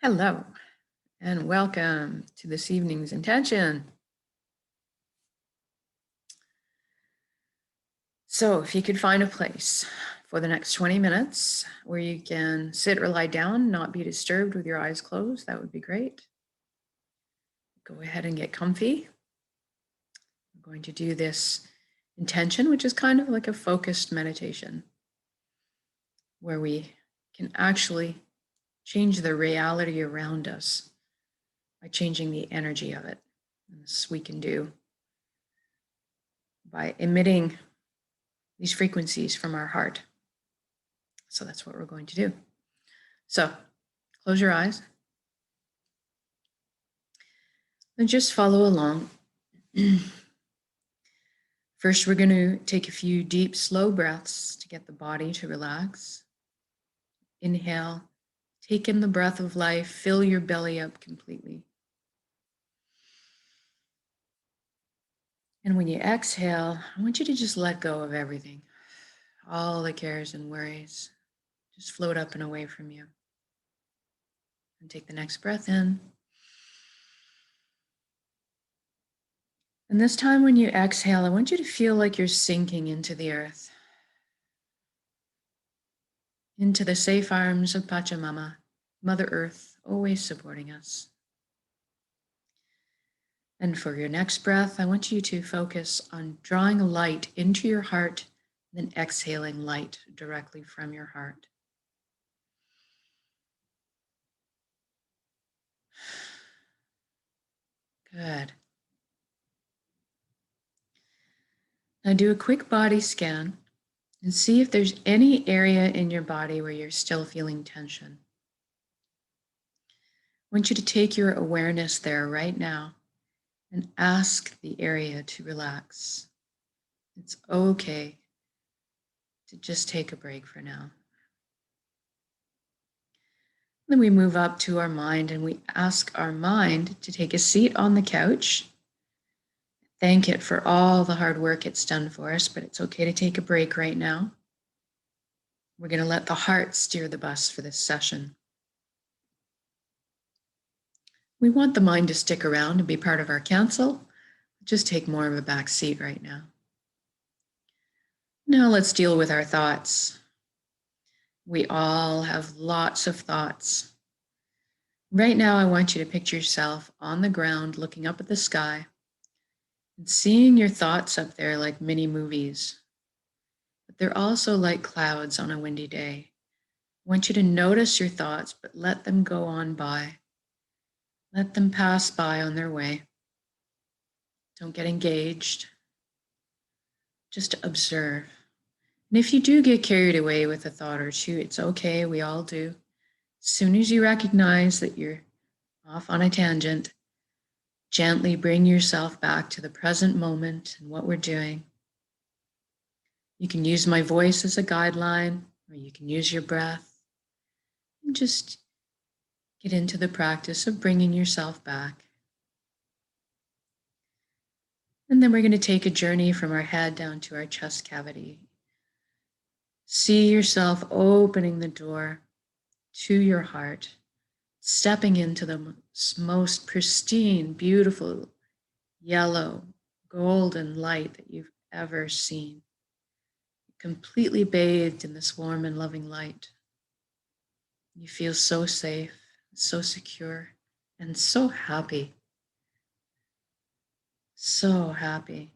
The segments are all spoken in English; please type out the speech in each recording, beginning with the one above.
Hello, and welcome to this evening's intention. So if you could find a place for the next 20 minutes where you can sit or lie down, not be disturbed with your eyes closed, that would be great. Go ahead and get comfy. I'm going to do this intention, which is kind of like a focused meditation, where we can actually change the reality around us by changing the energy of it. And this we can do by emitting these frequencies from our heart. So that's what we're going to do. So close your eyes and just follow along. First, we're going to take a few deep, slow breaths to get the body to relax. Inhale, take in the breath of life, fill your belly up completely. And when you exhale, I want you to just let go of everything. All the cares and worries just float up and away from you. And take the next breath in. And this time when you exhale, I want you to feel like you're sinking into the earth, into the safe arms of Pachamama, Mother Earth, always supporting us. And for your next breath, I want you to focus on drawing light into your heart, then exhaling light directly from your heart. Good. Now do a quick body scan and see if there's any area in your body where you're still feeling tension. I want you to take your awareness there right now and ask the area to relax. It's okay to just take a break for now. Then we move up to our mind and we ask our mind to take a seat on the couch. Thank it for all the hard work it's done for us, but it's okay to take a break right now. We're going to let the heart steer the bus for this session. We want the mind to stick around and be part of our council. Just take more of a back seat right now. Now let's deal with our thoughts. We all have lots of thoughts. Right now, I want you to picture yourself on the ground looking up at the sky and seeing your thoughts up there like mini movies. But they're also like clouds on a windy day. I want you to notice your thoughts, but let them go on by. Let them pass by on their way. Don't get engaged. Just observe. And if you do get carried away with a thought or two, it's okay, we all do. As soon as you recognize that you're off on a tangent, gently bring yourself back to the present moment and what we're doing. You can use my voice as a guideline, or you can use your breath. And just get into the practice of bringing yourself back. And then we're going to take a journey from our head down to our chest cavity. See yourself opening the door to your heart, stepping into the most pristine, beautiful, yellow, golden light that you've ever seen. Completely bathed in this warm and loving light. You feel so safe, so secure, and so happy. So happy.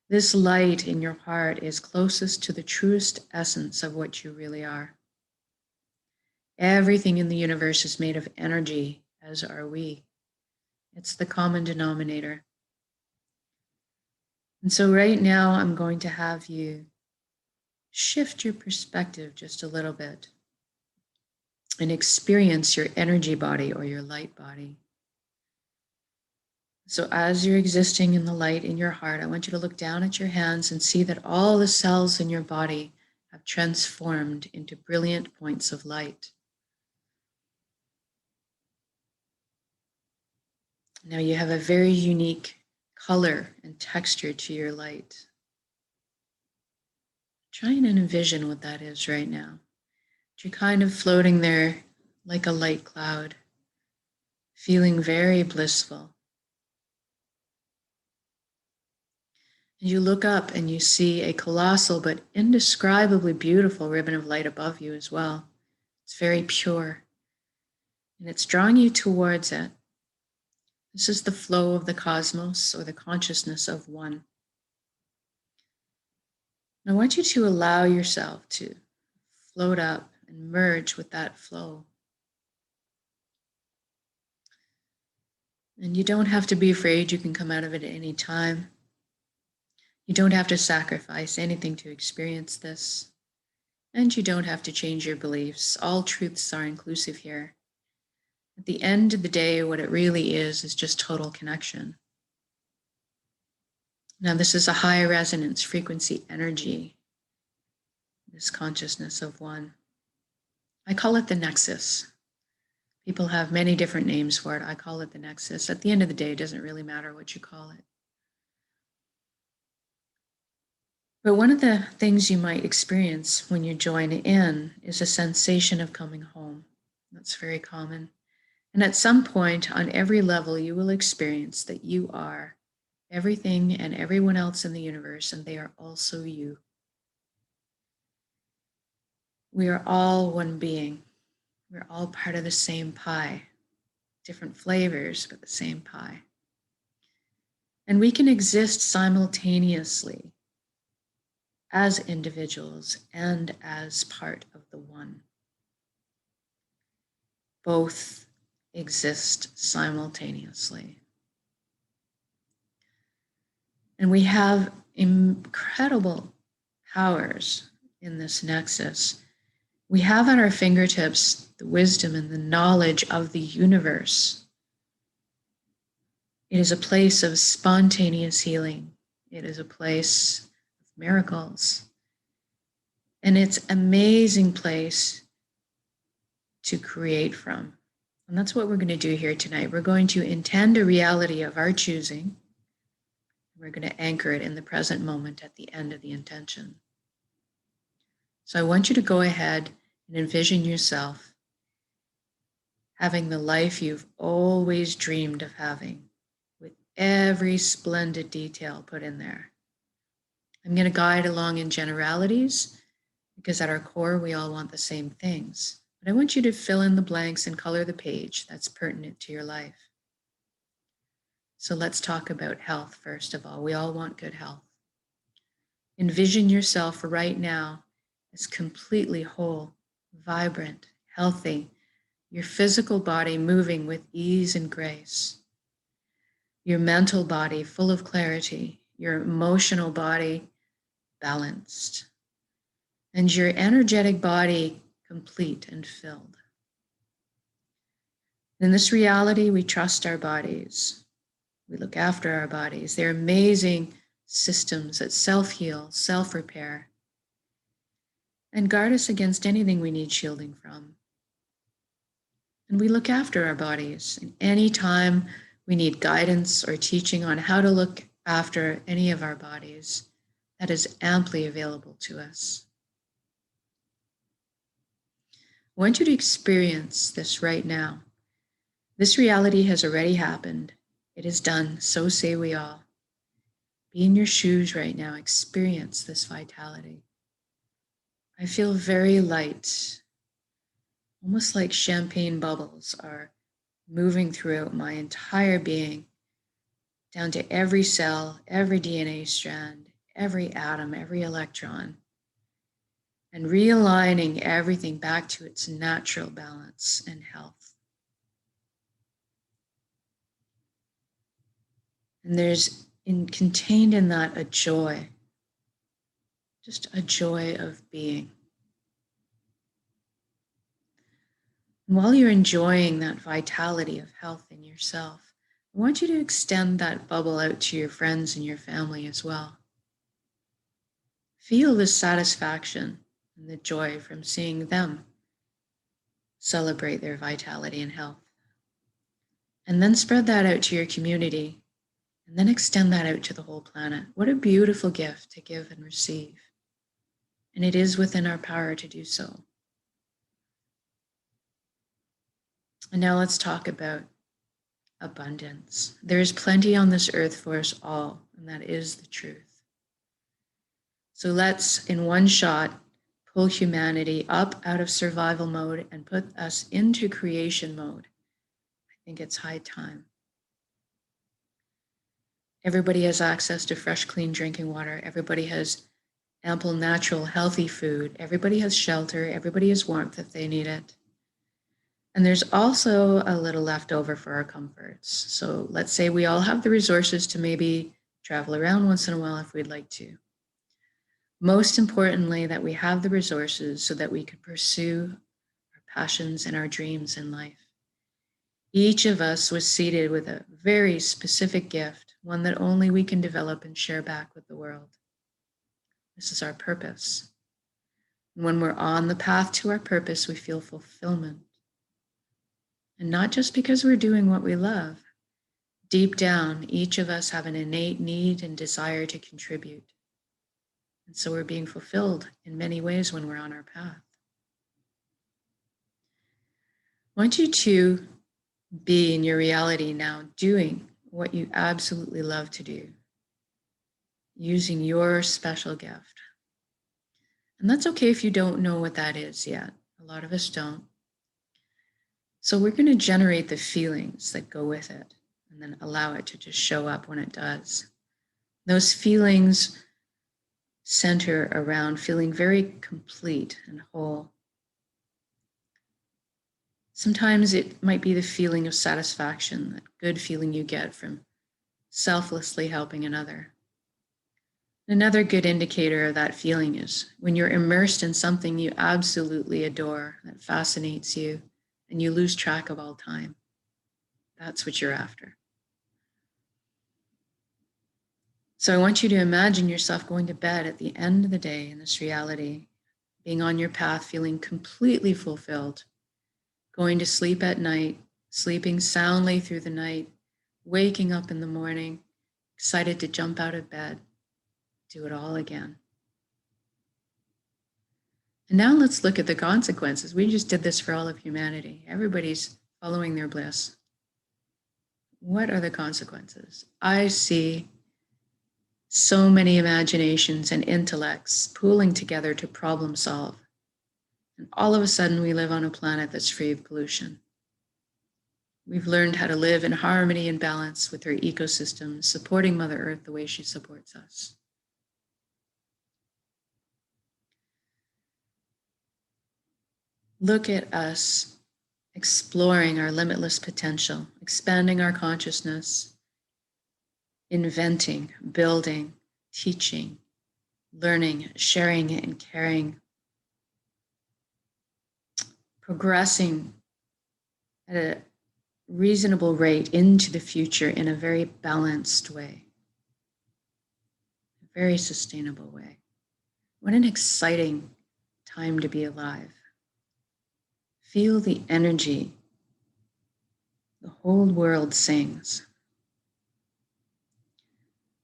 This light in your heart is closest to the truest essence of what you really are. Everything in the universe is made of energy, as are we. It's the common denominator. And so right now, I'm going to have you shift your perspective just a little bit and experience your energy body or your light body. So as you're existing in the light in your heart, I want you to look down at your hands and see that all the cells in your body have transformed into brilliant points of light. Now you have a very unique color and texture to your light. Try and envision what that is right now. You're kind of floating there like a light cloud. feeling very blissful. And you look up and you see a colossal but indescribably beautiful ribbon of light above you as well. It's very pure, and it's drawing you towards it. This is the flow of the cosmos, or the consciousness of one. And I want you to allow yourself to float up and merge with that flow. And you don't have to be afraid. You can come out of it at any time. You don't have to sacrifice anything to experience this. And you don't have to change your beliefs. All truths are inclusive here. At the end of the day, what it really is just total connection. Now, this is a high resonance frequency energy, this consciousness of one. I call it the nexus. People have many different names for it. I call it the nexus. At the end of the day, it doesn't really matter what you call it. But one of the things you might experience when you join in is a sensation of coming home. That's very common. And at some point on every level, you will experience that you are everything and everyone else in the universe, and they are also you. We are all one being. We're all part of the same pie, different flavors, but the same pie. And we can exist simultaneously as individuals and as part of the one. Both exist simultaneously. And we have incredible powers in this nexus. We have at our fingertips the wisdom and the knowledge of the universe. It is a place of spontaneous healing. It is a place of miracles. And it's an amazing place to create from. And that's what we're going to do here tonight. We're going to intend a reality of our choosing. We're going to anchor it in the present moment at the end of the intention. So I want you to go ahead and envision yourself having the life you've always dreamed of having, with every splendid detail put in there. I'm going to guide along in generalities, because at our core, we all want the same things. But I want you to fill in the blanks and color the page that's pertinent to your life. So let's talk about health first of all. We all want good health. Envision yourself right now as completely whole, vibrant, healthy, your physical body moving with ease and grace, your mental body full of clarity, your emotional body balanced, and your energetic body complete and filled. In this reality, we trust our bodies. We look after our bodies. They're amazing systems that self-heal, self-repair, and guard us against anything we need shielding from. And we look after our bodies. And anytime we need guidance or teaching on how to look after any of our bodies, that is amply available to us. I want you to experience this right now. This reality has already happened. It is done. So say we all. Be in your shoes right now. Experience this vitality. I feel very light, almost like champagne bubbles are moving throughout my entire being, down to every cell, every DNA strand, every atom, every electron, and realigning everything back to its natural balance and health. And there's contained in that a joy, just a joy of being. And while you're enjoying that vitality of health in yourself, I want you to extend that bubble out to your friends and your family as well. Feel the satisfaction and the joy from seeing them celebrate their vitality and health. And then spread that out to your community, and then extend that out to the whole planet. What a beautiful gift to give and receive. And it is within our power to do so. And now let's talk about abundance. There is plenty on this earth for us all, and that is the truth. So let's, in one shot, pull humanity up out of survival mode and put us into creation mode. I think it's high time. Everybody has access to fresh, clean drinking water. Everybody has ample, natural, healthy food. Everybody has shelter. Everybody has warmth if they need it. And there's also a little left over for our comforts. So let's say we all have the resources to maybe travel around once in a while if we'd like to. Most importantly, that we have the resources so that we could pursue our passions and our dreams in life. Each of us was seated with a very specific gift, one that only we can develop and share back with the world. This is our purpose. And when we're on the path to our purpose, we feel fulfillment. And not just because we're doing what we love. Deep down, each of us have an innate need and desire to contribute. And so we're being fulfilled in many ways when we're on our path. I want you to be in your reality now, doing what you absolutely love to do, using your special gift. And that's okay if you don't know what that is yet. A lot of us don't. So we're going to generate the feelings that go with it and then allow it to just show up when it does. Those feelings center around feeling very complete and whole. Sometimes it might be the feeling of satisfaction, that good feeling you get from selflessly helping another. Another good indicator of that feeling is when you're immersed in something you absolutely adore, that fascinates you, and you lose track of all time. That's what you're after. So I want you to imagine yourself going to bed at the end of the day in this reality, being on your path, feeling completely fulfilled, going to sleep at night, sleeping soundly through the night, waking up in the morning, excited to jump out of bed, do it all again. And now let's look at the consequences. We just did this for all of humanity. Everybody's following their bliss. What are the consequences? I see so many imaginations and intellects pooling together to problem solve. And all of a sudden, we live on a planet that's free of pollution. We've learned how to live in harmony and balance with our ecosystem, supporting Mother Earth the way she supports us. Look at us exploring our limitless potential, expanding our consciousness, inventing, building, teaching, learning, sharing, and caring, progressing at a reasonable rate into the future in a very balanced way, a very sustainable way. What an exciting time to be alive. Feel the energy. The whole world sings.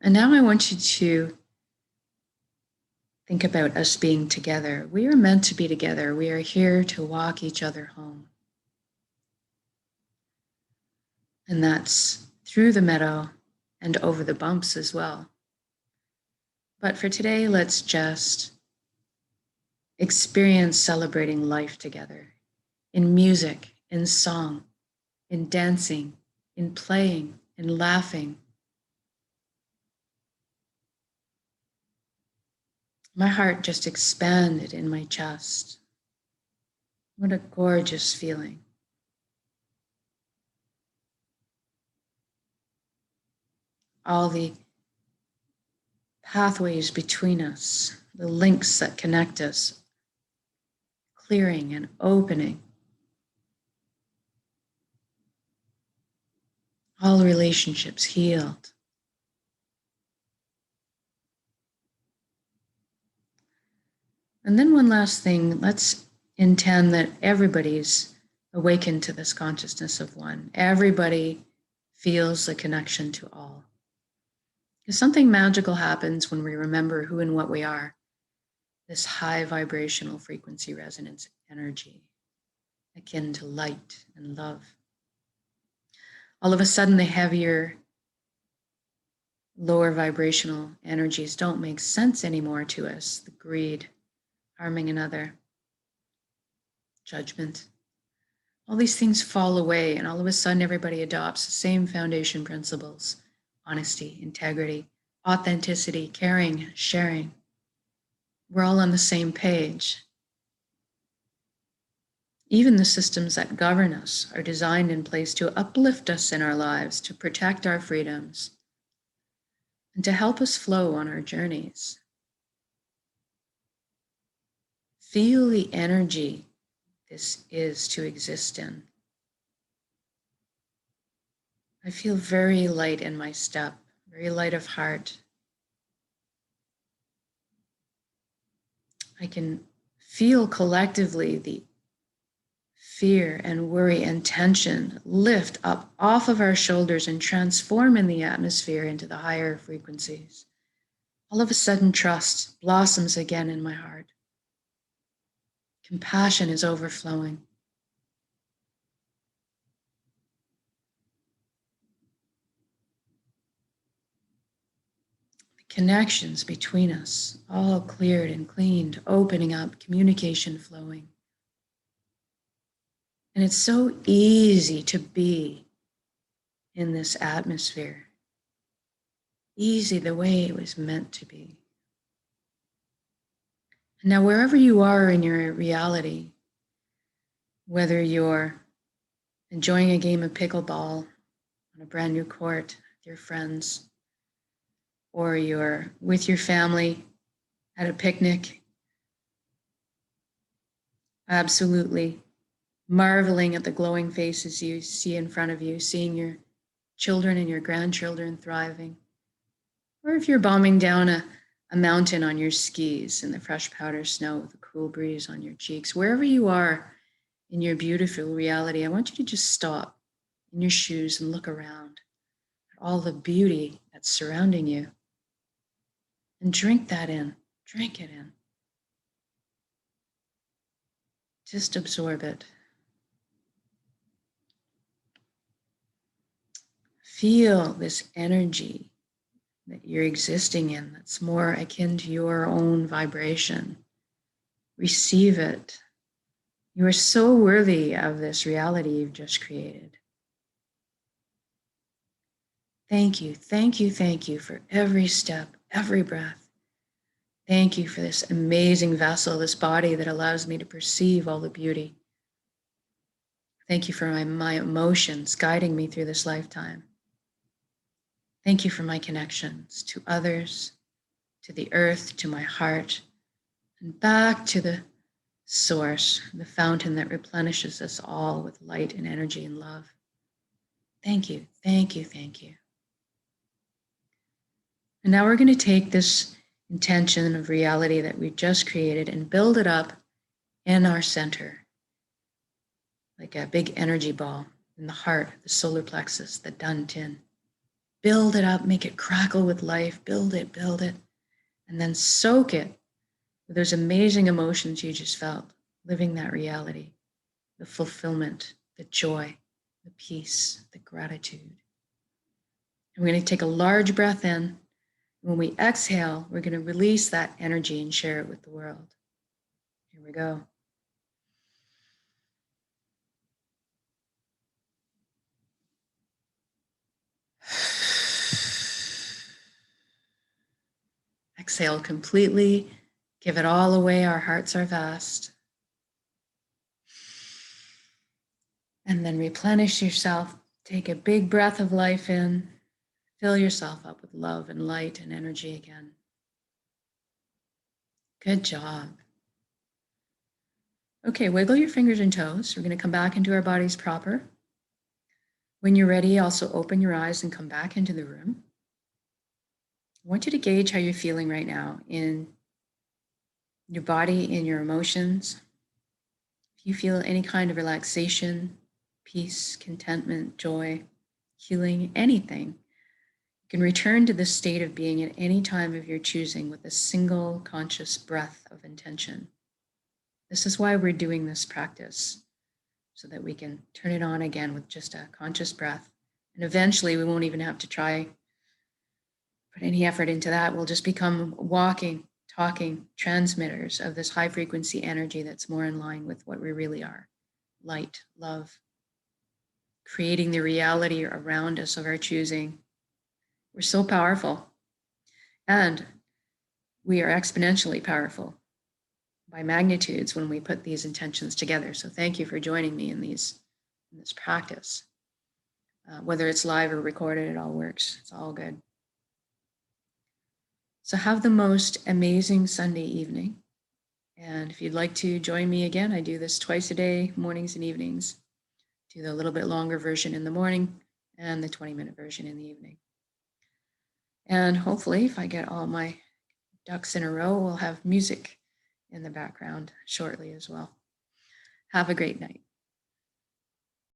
And now I want you to think about us being together. We are meant to be together. We are here to walk each other home. And that's through the meadow and over the bumps as well. But for today, let's just experience celebrating life together in music, in song, in dancing, in playing, in laughing. My heart just expanded in my chest. What a gorgeous feeling. All the pathways between us, the links that connect us, clearing and opening. All relationships healed. And then one last thing, let's intend that everybody's awakened to this consciousness of one. Everybody feels the connection to all. Because something magical happens when we remember who and what we are. This high vibrational frequency resonance energy, akin to light and love. All of a sudden, the heavier, lower vibrational energies don't make sense anymore to us. The greed, harming another, judgment. All these things fall away, and all of a sudden everybody adopts the same foundation principles: honesty, integrity, authenticity, caring, sharing. We're all on the same page. Even the systems that govern us are designed in place to uplift us in our lives, to protect our freedoms, and to help us flow on our journeys. Feel the energy this is to exist in. I feel very light in my step, very light of heart. I can feel collectively the fear and worry and tension lift up off of our shoulders and transform in the atmosphere into the higher frequencies. All of a sudden, trust blossoms again in my heart. Compassion is overflowing. The connections between us all cleared and cleaned, opening up, communication flowing. And it's so easy to be in this atmosphere. Easy the way it was meant to be. And now, wherever you are in your reality, whether you're enjoying a game of pickleball on a brand new court with your friends, or you're with your family at a picnic, absolutely marveling at the glowing faces you see in front of you, seeing your children and your grandchildren thriving. Or if you're bombing down a mountain on your skis in the fresh powder snow with a cool breeze on your cheeks, wherever you are in your beautiful reality, I want you to just stop in your shoes and look around at all the beauty that's surrounding you. And drink that in, drink it in. Just absorb it. Feel this energy that you're existing in that's more akin to your own vibration. Receive it. You are so worthy of this reality you've just created. Thank you, thank you, thank you for every step, every breath. Thank you for this amazing vessel, this body that allows me to perceive all the beauty. Thank you for my emotions guiding me through this lifetime. Thank you for my connections to others, to the earth, to my heart, and back to the source, the fountain that replenishes us all with light and energy and love. Thank you, thank you, thank you. And now we're going to take this intention of reality that we've just created and build it up in our center, like a big energy ball in the heart, the solar plexus, the dantian. Build it up, make it crackle with life, build it, and then soak it with those amazing emotions you just felt, living that reality, the fulfillment, the joy, the peace, the gratitude. And we're going to take a large breath in. When we exhale, we're going to release that energy and share it with the world. Here we go. Exhale completely. Give it all away. Our hearts are vast. And then replenish yourself. Take a big breath of life in. Fill yourself up with love and light and energy again. Good job. Okay, wiggle your fingers and toes. We're going to come back into our bodies proper. When you're ready, also open your eyes and come back into the room. I want you to gauge how you're feeling right now in your body, in your emotions. If you feel any kind of relaxation, peace, contentment, joy, healing, anything, you can return to this state of being at any time of your choosing with a single conscious breath of intention. This is why we're doing this practice, so that we can turn it on again with just a conscious breath And eventually we won't even have to put any effort into that. We'll just become walking, talking transmitters of this high frequency energy that's more in line with what we really are: light, love, creating the reality around us of our choosing. We're so powerful, and we are exponentially powerful by magnitudes when we put these intentions together. So thank you for joining me in this practice. Whether it's live or recorded, it all works. It's all good. So have the most amazing Sunday evening. And if you'd like to join me again, I do this twice a day, mornings and evenings. Do the little bit longer version in the morning and the 20-minute version in the evening. And hopefully, if I get all my ducks in a row, we'll have music in the background shortly as well. Have a great night.